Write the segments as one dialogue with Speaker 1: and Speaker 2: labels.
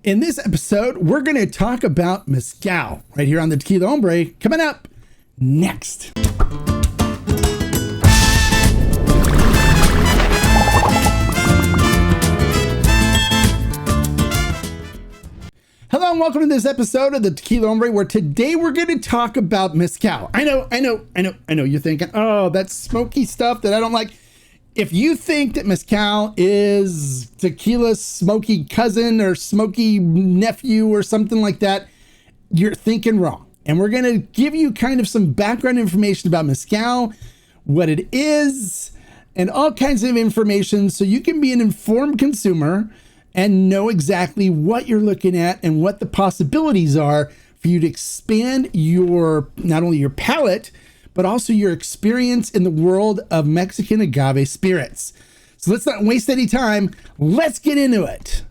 Speaker 1: In this episode, we're going to talk about Mezcal right here on the Tequila Hombre. Coming up next. Hello and welcome to this episode of the Tequila Hombre, where today we're going to talk about Mezcal. I know. You're thinking, oh, that's smoky stuff that I don't like. If you think that Mezcal is tequila's smoky cousin or smoky nephew or something like that, you're thinking wrong. And we're going to give you kind of some background information about Mezcal, what it is, and all kinds of information so you can be an informed consumer and know exactly what you're looking at and what the possibilities are for you to expand your, not only your palate, but also your experience in the world of Mexican agave spirits. So let's not waste any time. Let's get into it.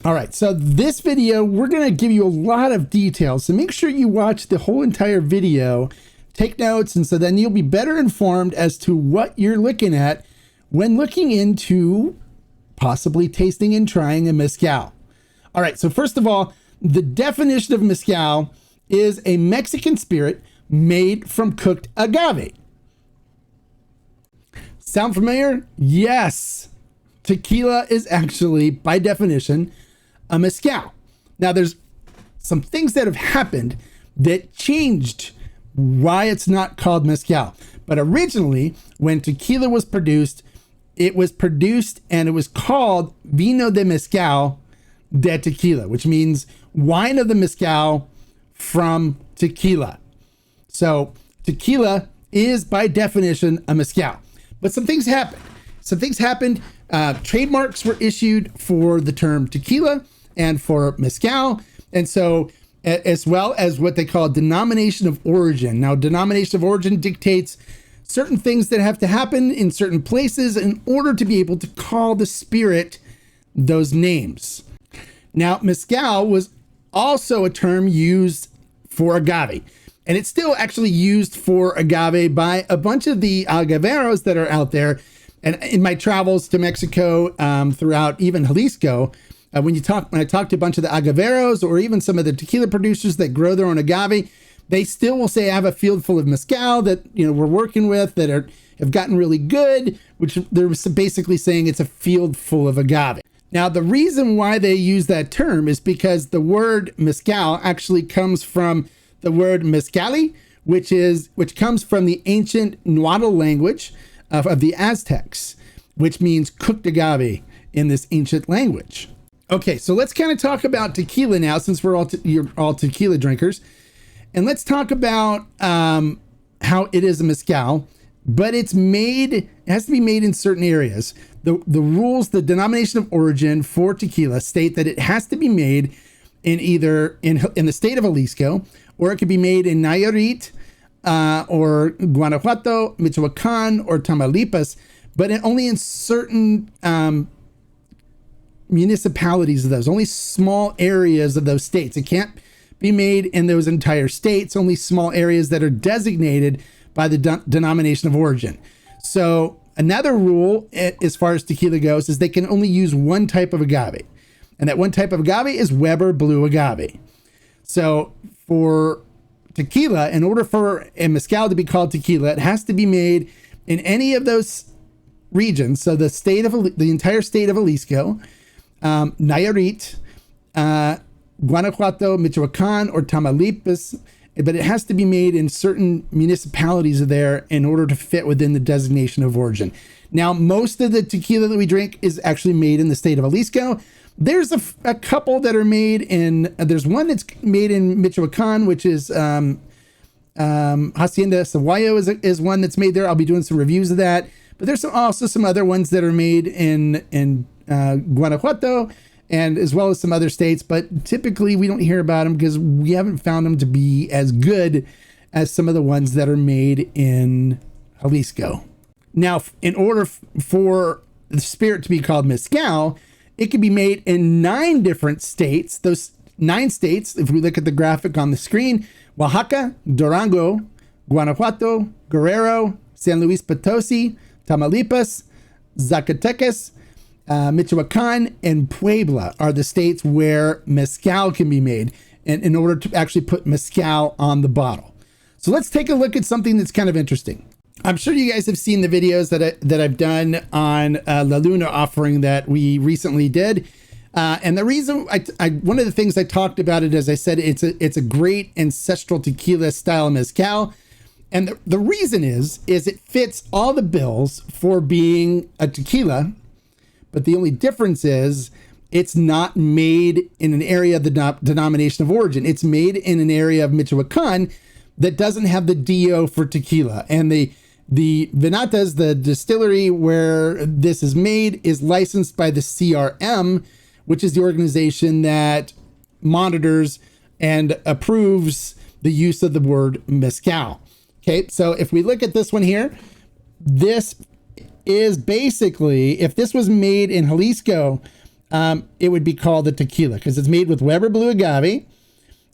Speaker 1: All right, so this video, we're gonna give you a lot of details. So make sure you watch the whole entire video, take notes, and so then you'll be better informed as to what you're looking at when looking into possibly tasting and trying a Mezcal. All right, so first of all, the definition of Mezcal is a Mexican spirit made from cooked agave. Sound familiar? Yes. Tequila is actually, by definition, a Mezcal. Now, there's some things that have happened that changed why it's not called Mezcal. But originally, when tequila was produced, it was produced and it was called Vino de Mezcal de Tequila, which means wine of the Mezcal from tequila. So tequila is by definition a Mezcal, but some things happened. Trademarks were issued for the term tequila and for Mezcal. And so as well as what they call denomination of origin. Now, denomination of origin dictates certain things that have to happen in certain places in order to be able to call the spirit those names. Now, Mezcal was also a term used for agave. And it's still actually used for agave by a bunch of the agaveros that are out there. And in my travels to Mexico, throughout even Jalisco, when I talk to a bunch of the agaveros or even some of the tequila producers that grow their own agave, they still will say, I have a field full of Mezcal that, we're working with that have gotten really good, which they're basically saying it's a field full of agave. Now, the reason why they use that term is because the word Mezcal actually comes from the word mezcali, which comes from the ancient Nahuatl language of the Aztecs, which means cooked agave in this ancient language. Okay, so let's kind of talk about tequila now, since you're all tequila drinkers, and let's talk about how it is a mezcal, but it has to be made in certain areas. The rules, the denomination of origin for tequila state that it has to be made in either in the state of Jalisco, or it could be made in Nayarit, or Guanajuato, Michoacan, or Tamaulipas, but only in certain municipalities of those, only small areas of those states. It can't be made in those entire states, only small areas that are designated by the denomination of origin. So another rule as far as tequila goes is they can only use one type of agave. And that one type of agave is Weber Blue Agave. So for tequila, in order for a Mezcal to be called tequila, it has to be made in any of those regions. So the entire state of Jalisco, Nayarit, Guanajuato, Michoacan, or Tamaulipas, but it has to be made in certain municipalities there in order to fit within the designation of origin. Now, most of the tequila that we drink is actually made in the state of Jalisco. There's a couple that are made in, there's one that's made in Michoacan, which is Hacienda Saguayo is one that's made there. I'll be doing some reviews of that. But there's also some other ones that are made in Guanajuato, and as well as some other states. But typically we don't hear about them because we haven't found them to be as good as some of the ones that are made in Jalisco. Now, in order for the spirit to be called Mezcal, it can be made in 9 different states. Those 9 states, if we look at the graphic on the screen: Oaxaca, Durango, Guanajuato, Guerrero, San Luis Potosi, Tamaulipas, Zacatecas, Michoacan and Puebla are the states where mezcal can be made, and in order to actually put mezcal on the bottle. So let's take a look at something that's kind of interesting. I'm sure you guys have seen the videos that I've done on La Luna offering that we recently did. And the reason one of the things I talked about it, as I said, it's a great ancestral tequila style mezcal. And the reason is it fits all the bills for being a tequila, but the only difference is it's not made in an area of the denomination of origin. It's made in an area of Michoacan that doesn't have the DO for tequila. And the Vinatas, the distillery where this is made, is licensed by the CRM, which is the organization that monitors and approves the use of the word mezcal. Okay, so if we look at this one here, this is basically, if this was made in Jalisco, it would be called a tequila because it's made with Weber Blue Agave.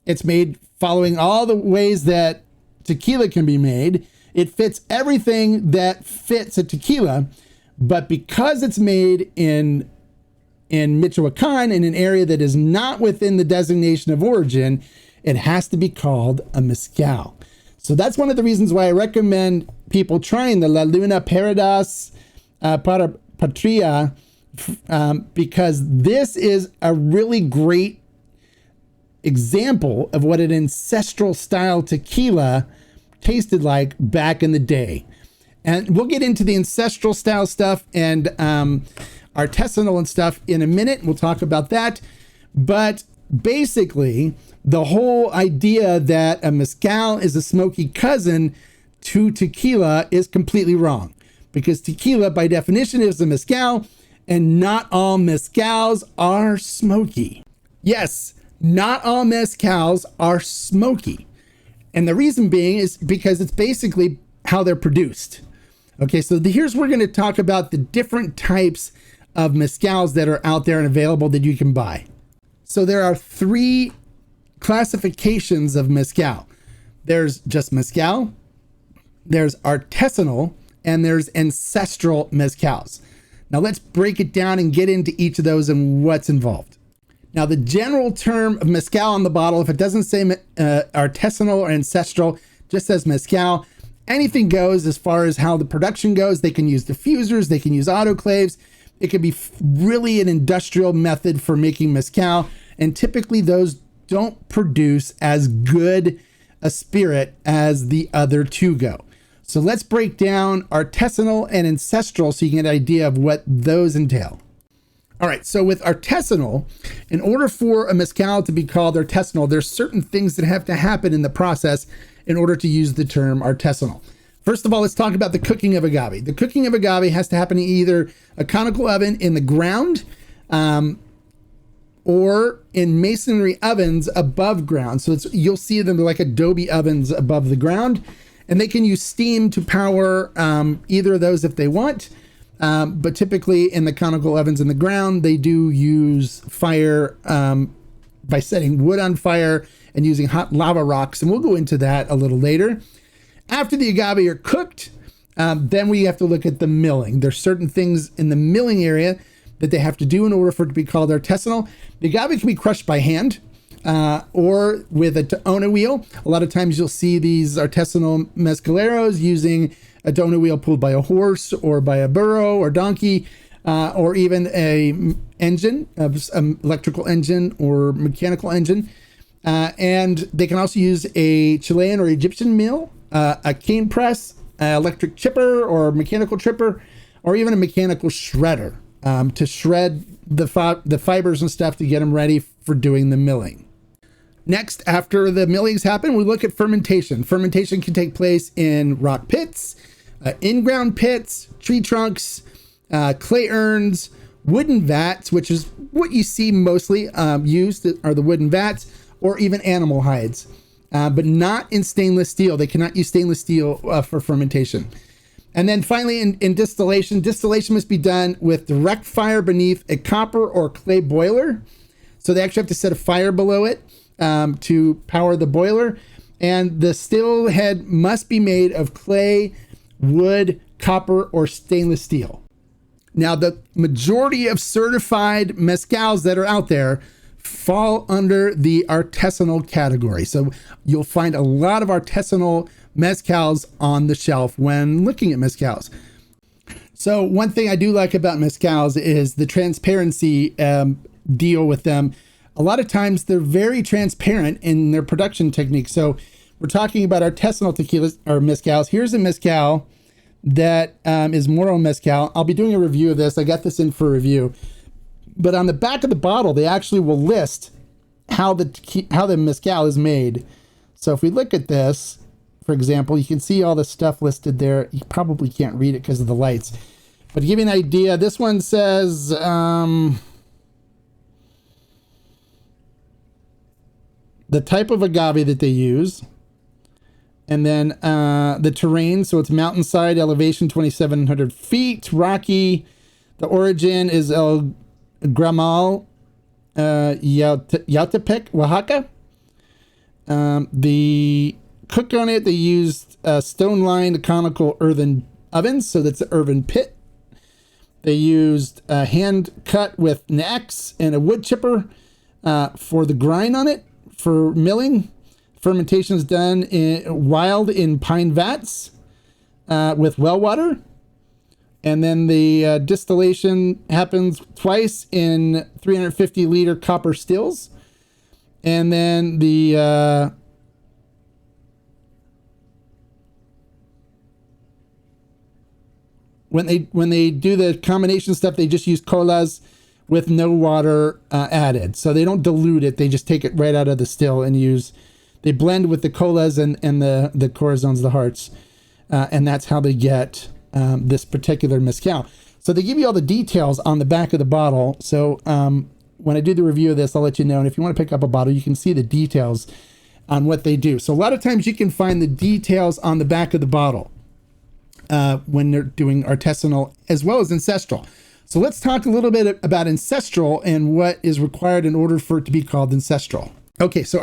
Speaker 1: It's made following all the ways that tequila can be made. It fits everything that fits a tequila, but because it's made in Michoacan, in an area that is not within the designation of origin, it has to be called a mezcal. So that's one of the reasons why I recommend people trying the La Luna Paradise para Patria, because this is a really great example of what an ancestral style tequila tasted like back in the day. And we'll get into the ancestral style stuff and artisanal and stuff in a minute. We'll talk about that. But basically, the whole idea that a mezcal is a smoky cousin to tequila is completely wrong, because tequila by definition is a mezcal, and not all mezcals are smoky. Yes, not all mezcals are smoky. And the reason being is because it's basically how they're produced. Okay, so here's where we're going to talk about the different types of mezcals that are out there and available that you can buy. So there are 3 classifications of mezcal. There's just mezcal, there's artisanal, and there's ancestral mezcals. Now let's break it down and get into each of those and what's involved. Now, the general term of mezcal on the bottle, if it doesn't say artisanal or ancestral, just says mezcal, anything goes as far as how the production goes. They can use diffusers, they can use autoclaves. It could be really an industrial method for making mezcal. And typically those don't produce as good a spirit as the other 2 go. So let's break down artisanal and ancestral so you can get an idea of what those entail. All right, so with artisanal, in order for a mezcal to be called artisanal, there's certain things that have to happen in the process in order to use the term artisanal. First of all, let's talk about the cooking of agave. The cooking of agave has to happen in either a conical oven in the ground or in masonry ovens above ground. So you'll see them like adobe ovens above the ground, and they can use steam to power either of those if they want. But typically in the conical ovens in the ground, they do use fire by setting wood on fire and using hot lava rocks. And we'll go into that a little later. After the agave are cooked, then we have to look at the milling. There's certain things in the milling area that they have to do in order for it to be called artisanal. The agave can be crushed by hand or with a Taona wheel. A lot of times you'll see these artisanal mezcaleros using a Taona wheel pulled by a horse or by a burro or donkey, or even an engine, an electrical engine or mechanical engine. And they can also use a Chilean or Egyptian mill, a cane press, an electric chipper or mechanical chipper, or even a mechanical shredder to shred the fibers and stuff to get them ready for doing the milling. Next, after the millings happen, we look at fermentation. Fermentation can take place in rock pits, in-ground pits, tree trunks, clay urns, wooden vats, which is what you see mostly used are the wooden vats, or even animal hides, but not in stainless steel. They cannot use stainless steel for fermentation. And then finally, in distillation, distillation must be done with direct fire beneath a copper or clay boiler. So they actually have to set a fire below it to power the boiler. And the still head must be made of clay, wood, copper, or stainless steel. Now, the majority of certified mezcals that are out there fall under the artisanal category. So you'll find a lot of artisanal mezcals on the shelf when looking at mezcals. So one thing I do like about mezcals is the transparency deal with them. A lot of times they're very transparent in their production technique. So we're talking about artisanal tequilas or mezcals. Here's a mezcal that is Moro Mezcal. I'll be doing a review of this. I got this in for review. But on the back of the bottle, they actually will list how the mezcal is made. So if we look at this, for example, you can see all the stuff listed there. You probably can't read it because of the lights. But to give you an idea, this one says the type of agave that they use. And then the terrain, so it's mountainside, elevation 2,700 feet, rocky. The origin is El Gramal, Yautepec, Oaxaca. The cook on it, they used stone-lined conical earthen ovens, so that's an earthen pit. They used hand cut with an axe and a wood chipper for the grind on it for milling. Fermentation is done wild in pine vats with well water. And then the distillation happens twice in 350 liter copper stills. And then the when they do the combination stuff, they just use colas with no water added. So they don't dilute it. They just take it right out of the still and they blend with the colas and the corazones, the hearts. And that's how they get this particular mezcal. So they give you all the details on the back of the bottle. So when I do the review of this, I'll let you know. And if you want to pick up a bottle, you can see the details on what they do. So a lot of times you can find the details on the back of the bottle when they're doing artisanal as well as ancestral. So let's talk a little bit about ancestral and what is required in order for it to be called ancestral. Okay, so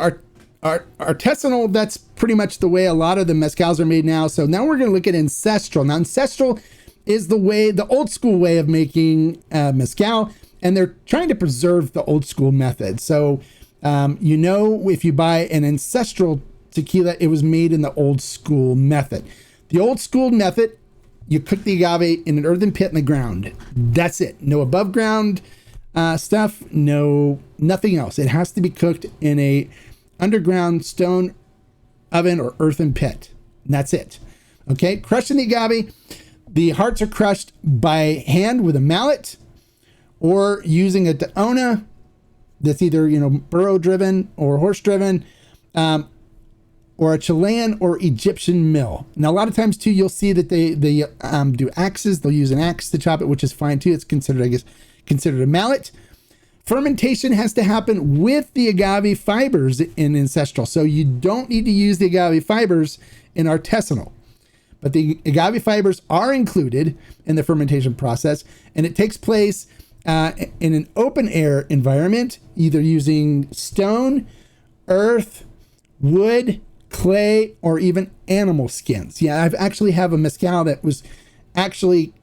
Speaker 1: our artisanal, that's pretty much the way a lot of the mezcals are made now. So now we're going to look at ancestral. Now, ancestral is the old school way of making mezcal, and they're trying to preserve the old school method. So, if you buy an ancestral tequila, it was made in the old school method. The old school method, you cook the agave in an earthen pit in the ground. That's it. No above ground stuff, nothing else. It has to be cooked in a underground stone oven or earthen pit. And that's it. Okay, crushing the agave. The hearts are crushed by hand with a mallet or using a taona that's either, burro driven or horse driven, or a Chilean or Egyptian mill. Now, a lot of times too, you'll see that they do axes. They'll use an axe to chop it, which is fine too. It's considered a mallet. Fermentation has to happen with the agave fibers in ancestral. So you don't need to use the agave fibers in artisanal. But the agave fibers are included in the fermentation process, and it takes place in an open air environment, either using stone, earth, wood, clay, or even animal skins. Yeah, I've actually have a mezcal that was actually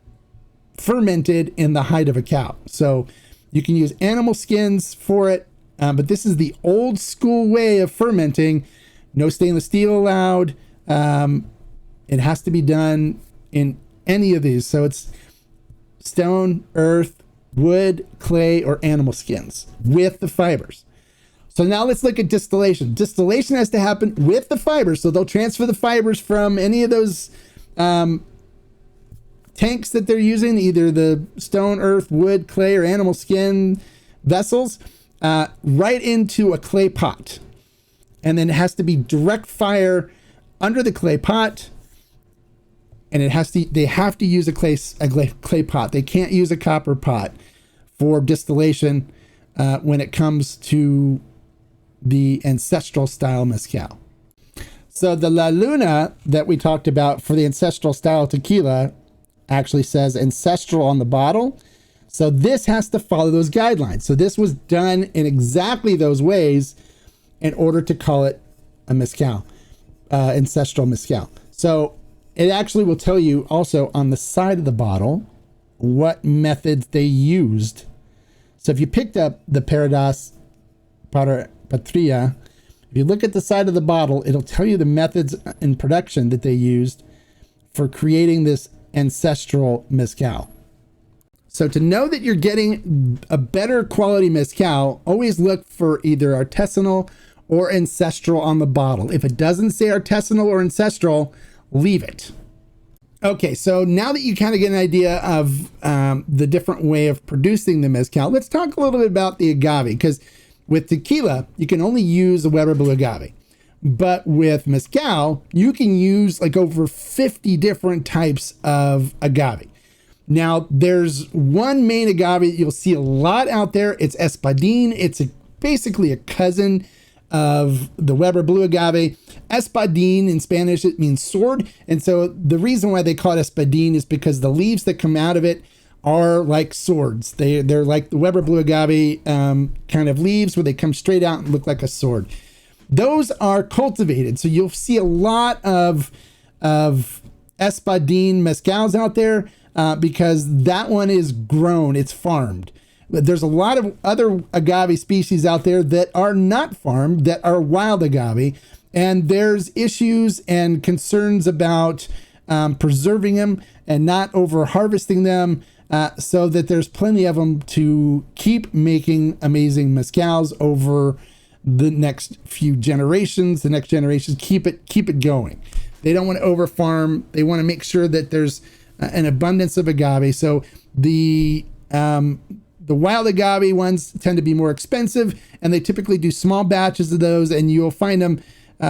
Speaker 1: fermented in the hide of a cow. So you can use animal skins for it, but this is the old school way of fermenting. No stainless steel allowed. It has to be done in any of these. So it's stone, earth, wood, clay, or animal skins with the fibers. So now let's look at distillation. Distillation has to happen with the fibers. So they'll transfer the fibers from any of those tanks that they're using, either the stone, earth, wood, clay, or animal skin vessels, right into a clay pot. And then it has to be direct fire under the clay pot. And they have to use a clay pot. They can't use a copper pot for distillation when it comes to the ancestral style mezcal. So the La Luna that we talked about for the ancestral style tequila actually says ancestral on the bottle. So this has to follow those guidelines. So this was done in exactly those ways in order to call it a mezcal, ancestral mezcal. So it actually will tell you also on the side of the bottle what methods they used. So if you picked up the Parados Patria, if you look at the side of the bottle, it'll tell you the methods in production that they used for creating this ancestral mezcal. So to know that you're getting a better quality mezcal, always look for either artisanal or ancestral on the bottle. If it doesn't say artisanal or ancestral, leave it. Okay, so now that you kind of get an idea of the different way of producing the mezcal, let's talk a little bit about the agave, because with tequila, you can only use the Weber Blue agave. But with mezcal, you can use like over 50 different types of agave. Now, there's one main agave that you'll see a lot out there. It's Espadín. It's basically a cousin of the Weber Blue agave. Espadín in Spanish, it means sword. And so the reason why they call it Espadín is because the leaves that come out of it are like swords. They're like the Weber Blue agave kind of leaves where they come straight out and look like a sword. Those are cultivated. So you'll see a lot of Espadín mezcals out there because that one is grown, it's farmed. But there's a lot of other agave species out there that are not farmed, that are wild agave. And there's issues and concerns about preserving them and not over harvesting them so that there's plenty of them to keep making amazing mezcals over the next few generations. The next generations keep it going. They don't want to over farm. They want to make sure that there's an abundance of agave. So the wild agave ones tend to be more expensive, and they typically do small batches of those, and you'll find them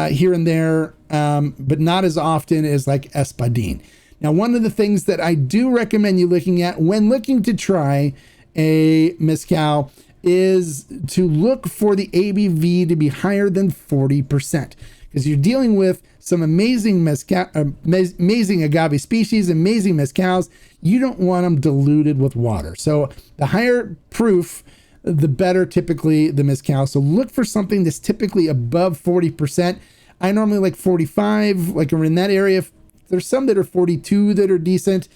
Speaker 1: here and there, but not as often as like Espadín. Now, one of the things that I do recommend you looking at when looking to try a mezcal is to look for the ABV to be higher than 40%, because you're dealing with some amazing mezcal, amazing agave species, amazing mezcals. You don't want them diluted with water. So the higher proof, the better typically the mezcal. So look for something that's typically above 40%. I normally like 45, like we're in that area. There's some that are 42 that are decent.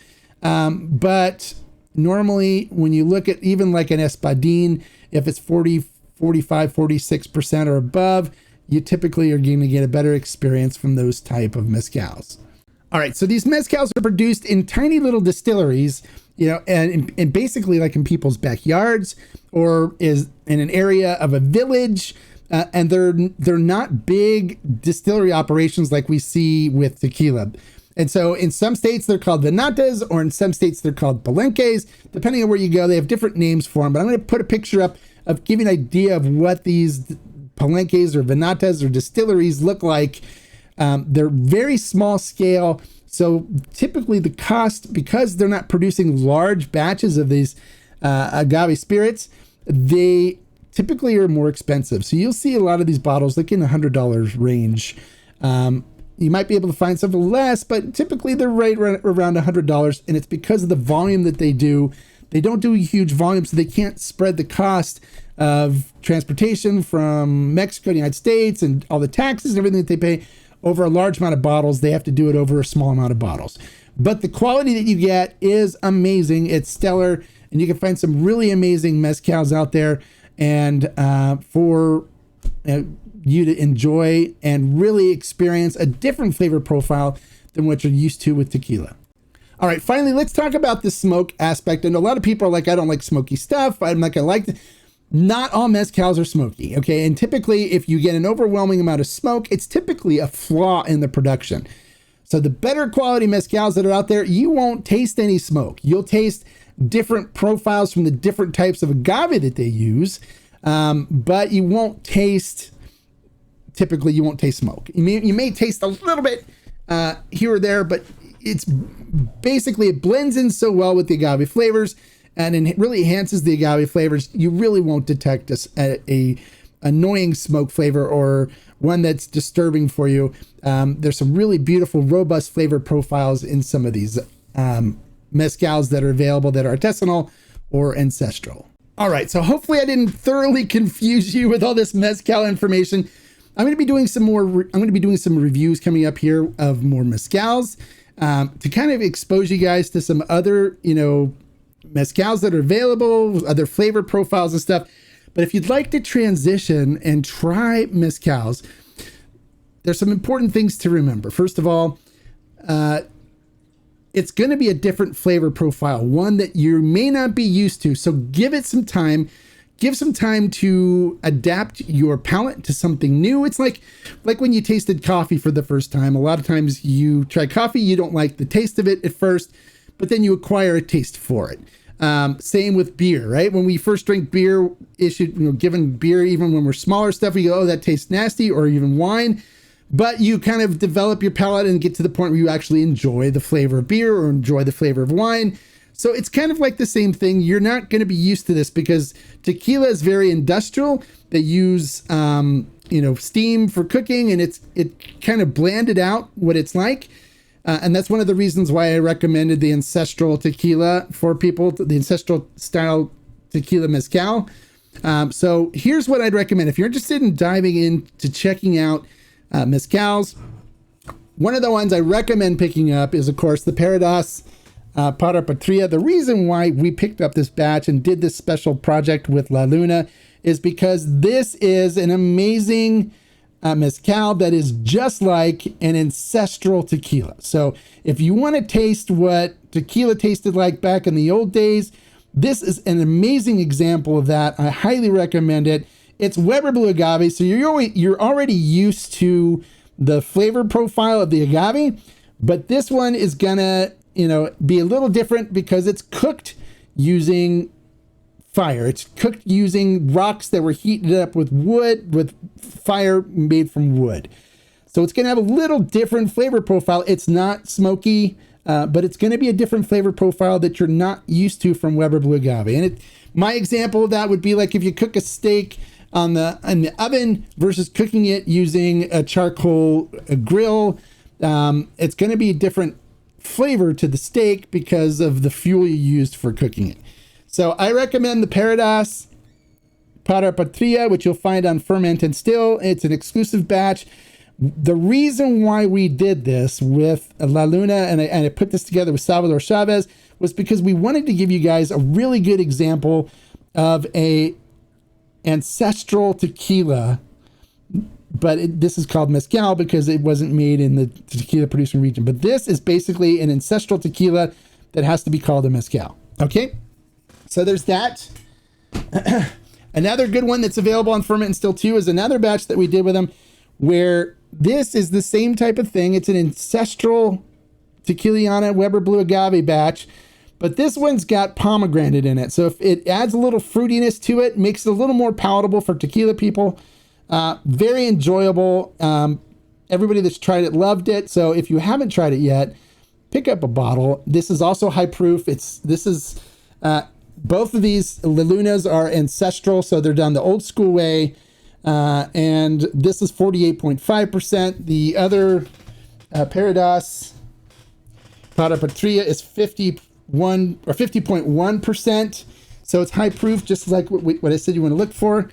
Speaker 1: But normally when you look at even like an Espadín, if it's 40, 45, 46% or above, you typically are going to get a better experience from those type of mezcals. All right, so these mezcals are produced in tiny little distilleries, and basically like in people's backyards or is in an area of a village, and they're not big distillery operations like we see with tequila. And so in some states they're called venatas, or in some states they're called palenques. Depending on where you go, they have different names for them. But I'm going to put a picture up of giving an idea of what these palenques or venatas or distilleries look like. They're very small scale. So typically the cost, because they're not producing large batches of these agave spirits, they typically are more expensive. So you'll see a lot of these bottles like in the $100 range. You might be able to find something less, but typically they're right around $100. And it's because of the volume that they do. They don't do a huge volume, so they can't spread the cost of transportation from Mexico to the United States and all the taxes and everything that they pay over a large amount of bottles. They have to do it over a small amount of bottles. But the quality that you get is amazing. It's stellar, and you can find some really amazing mezcals out there, and for you to enjoy and really experience a different flavor profile than what you're used to with tequila. All right, finally, let's talk about the smoke aspect. And a lot of people are like, I don't like smoky stuff. I'm not going to like it. Not all mezcals are smoky, okay? And typically, if you get an overwhelming amount of smoke, it's typically a flaw in the production. So the better quality mezcals that are out there, you won't taste any smoke. You'll taste different profiles from the different types of agave that they use, but you won't taste, typically you won't taste smoke. You may taste a little bit here or there, but it's basically, it blends in so well with the agave flavors, and it really enhances the agave flavors. You really won't detect a annoying smoke flavor or one that's disturbing for you. There's some really beautiful, robust flavor profiles in some of these mezcals that are available that are artisanal or ancestral. All right, so hopefully I didn't thoroughly confuse you with all this mezcal information. I'm going to be doing some reviews coming up here of more mezcals to kind of expose you guys to some other, mezcals that are available, other flavor profiles and stuff. But if you'd like to transition and try mezcals, there's some important things to remember. First of all, it's going to be a different flavor profile, one that you may not be used to. So give it some time. Give some time to adapt your palate to something new. It's like when you tasted coffee for the first time. A lot of times you try coffee, you don't like the taste of it at first, but then you acquire a taste for it. Same with beer, right? When we first drink beer, given beer, even when we're smaller stuff, we go, oh, that tastes nasty, or even wine. But you kind of develop your palate and get to the point where you actually enjoy the flavor of beer or enjoy the flavor of wine. So it's kind of like the same thing. You're not going to be used to this because tequila is very industrial. They use, steam for cooking, and it kind of blanded out what it's like. And that's one of the reasons why I recommended the ancestral tequila for people, the ancestral style tequila mezcal. So here's what I'd recommend. If you're interested in diving into checking out mezcals, one of the ones I recommend picking up is, of course, the Paradas Para Patria. The reason why we picked up this batch and did this special project with La Luna is because this is an amazing mezcal that is just like an ancestral tequila. So if you want to taste what tequila tasted like back in the old days, this is an amazing example of that. I highly recommend it. It's Weber Blue Agave, so you're already used to the flavor profile of the agave, but this one is gonna be a little different because it's cooked using fire. It's cooked using rocks that were heated up with wood, with fire made from wood. So it's going to have a little different flavor profile. It's not smoky, but it's going to be a different flavor profile that you're not used to from Weber Blue Agave. And my example of that would be like if you cook a steak in the oven versus cooking it using a charcoal grill. It's going to be a different flavor to the steak because of the fuel you used for cooking it. So I recommend the Paradas Para Patria, which you'll find on Ferment and Still. It's an exclusive batch. The reason why we did this with La Luna, and I put this together with Salvador Chavez, was because we wanted to give you guys a really good example of a ancestral tequila, but this is called mezcal because it wasn't made in the tequila producing region. But this is basically an ancestral tequila that has to be called a mezcal. Okay, so there's that. Another good one that's available on Ferment and Still too is another batch that we did with them, where this is the same type of thing. It's an ancestral Tequiliana Weber Blue Agave batch, but this one's got pomegranate in it. So if it adds a little fruitiness to it, makes it a little more palatable for tequila people. Very enjoyable. Everybody that's tried it loved it. So if you haven't tried it yet, pick up a bottle. This is also high proof. Both of these La Lunas are ancestral, so they're done the old school way. And this is 48.5%. The other Paradas Para Patria is 51 or 50.1%. So it's high proof, just like what I said you want to look for.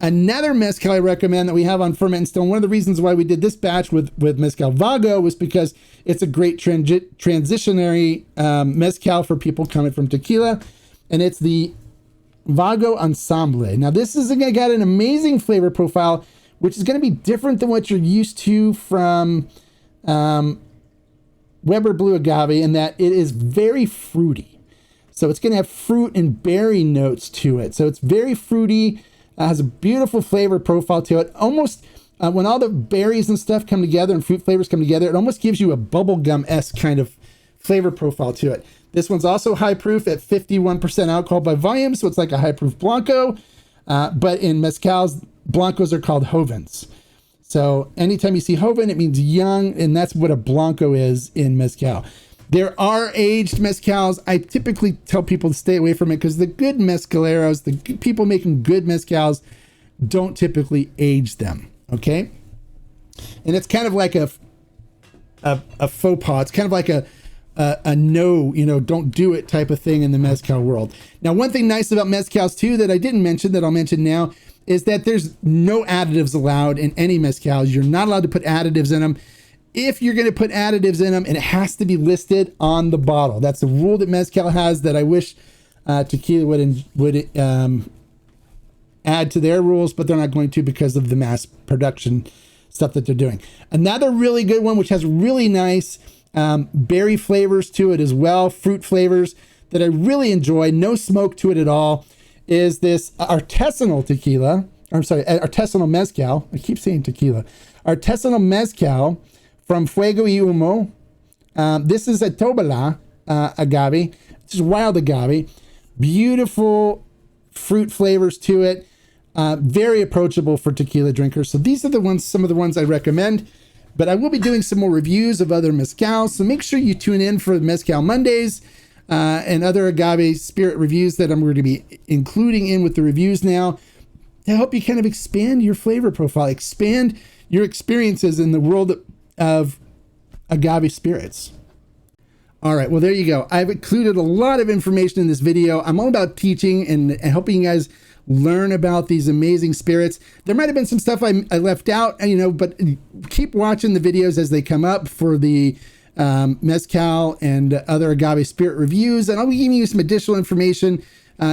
Speaker 1: Another mezcal I recommend that we have on Ferment and Still, and one of the reasons why we did this batch with Mezcal Vago was because it's a great transitionary mezcal for people coming from tequila, and it's the Vago Ensemble. Now this is got an amazing flavor profile, which is going to be different than what you're used to from Weber Blue Agave, in that it is very fruity. So it's going to have fruit and berry notes to it. So it's very fruity. Has a beautiful flavor profile to it. Almost when all the berries and stuff come together and fruit flavors come together, it almost gives you a bubblegum-esque kind of flavor profile to it. This one's also high proof at 51% alcohol by volume, so it's like a high proof Blanco. But in mezcals, Blancos are called Jovens. So anytime you see Joven, it means young, and that's what a Blanco is in mezcal. There are aged mezcals. I typically tell people to stay away from it because the good mezcaleros, the people making good mezcals, don't typically age them, okay? And it's kind of like a faux pas. It's kind of like a no, don't do it type of thing in the mezcal world. Now, one thing nice about mezcals too that I didn't mention that I'll mention now is that there's no additives allowed in any mezcals. You're not allowed to put additives in them. If you're going to put additives in them, and it has to be listed on the bottle. That's the rule that mezcal has that I wish tequila would add to their rules, but they're not going to because of the mass production stuff that they're doing. Another really good one, which has really nice berry flavors to it as well, fruit flavors that I really enjoy, no smoke to it at all, is this artisanal tequila. I'm sorry, artisanal mezcal. I keep saying tequila. Artisanal mezcal from Fuego y Humo. This is a Tobala agave. This is wild agave. Beautiful fruit flavors to it. Very approachable for tequila drinkers. So these are some of the ones I recommend. But I will be doing some more reviews of other mezcals. So make sure you tune in for Mezcal Mondays and other agave spirit reviews that I'm going to be including in with the reviews now, to help you kind of expand your flavor profile, expand your experiences in the world of agave spirits. All right, well, there you go. I've included a lot of information in this video. I'm all about teaching and helping you guys learn about these amazing spirits. There might have been some stuff I left out, but keep watching the videos as they come up for the mezcal and other agave spirit reviews, and I'll be giving you some additional information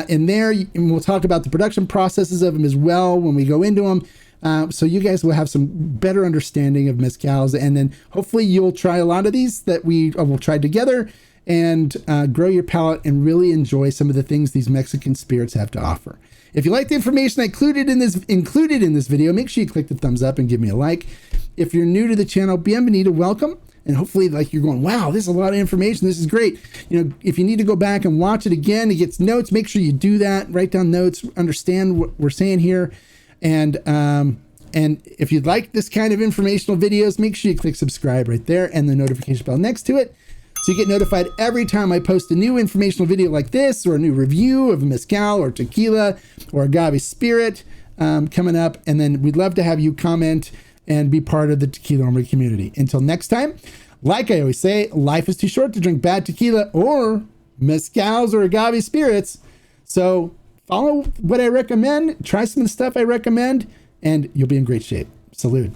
Speaker 1: in there, and we'll talk about the production processes of them as well when we go into them, so you guys will have some better understanding of mezcals, and then hopefully you'll try a lot of these that we will try together, and grow your palate and really enjoy some of the things these Mexican spirits have to offer. If you like the information I included in this video, make sure you click the thumbs up and give me a like. If you're new to the channel, bienvenido, welcome. And hopefully, you're going, wow, this is a lot of information. This is great. If you need to go back and watch it again to get notes, make sure you do that. Write down notes, understand what we're saying here. And if you'd like this kind of informational videos, make sure you click subscribe right there and the notification bell next to it, so you get notified every time I post a new informational video like this, or a new review of mezcal or tequila or agave spirit coming up. And then we'd love to have you comment and be part of the Tequila Hombre community. Until next time, like I always say, life is too short to drink bad tequila or mezcals or agave spirits. So follow what I recommend, try some of the stuff I recommend, and you'll be in great shape. Salud.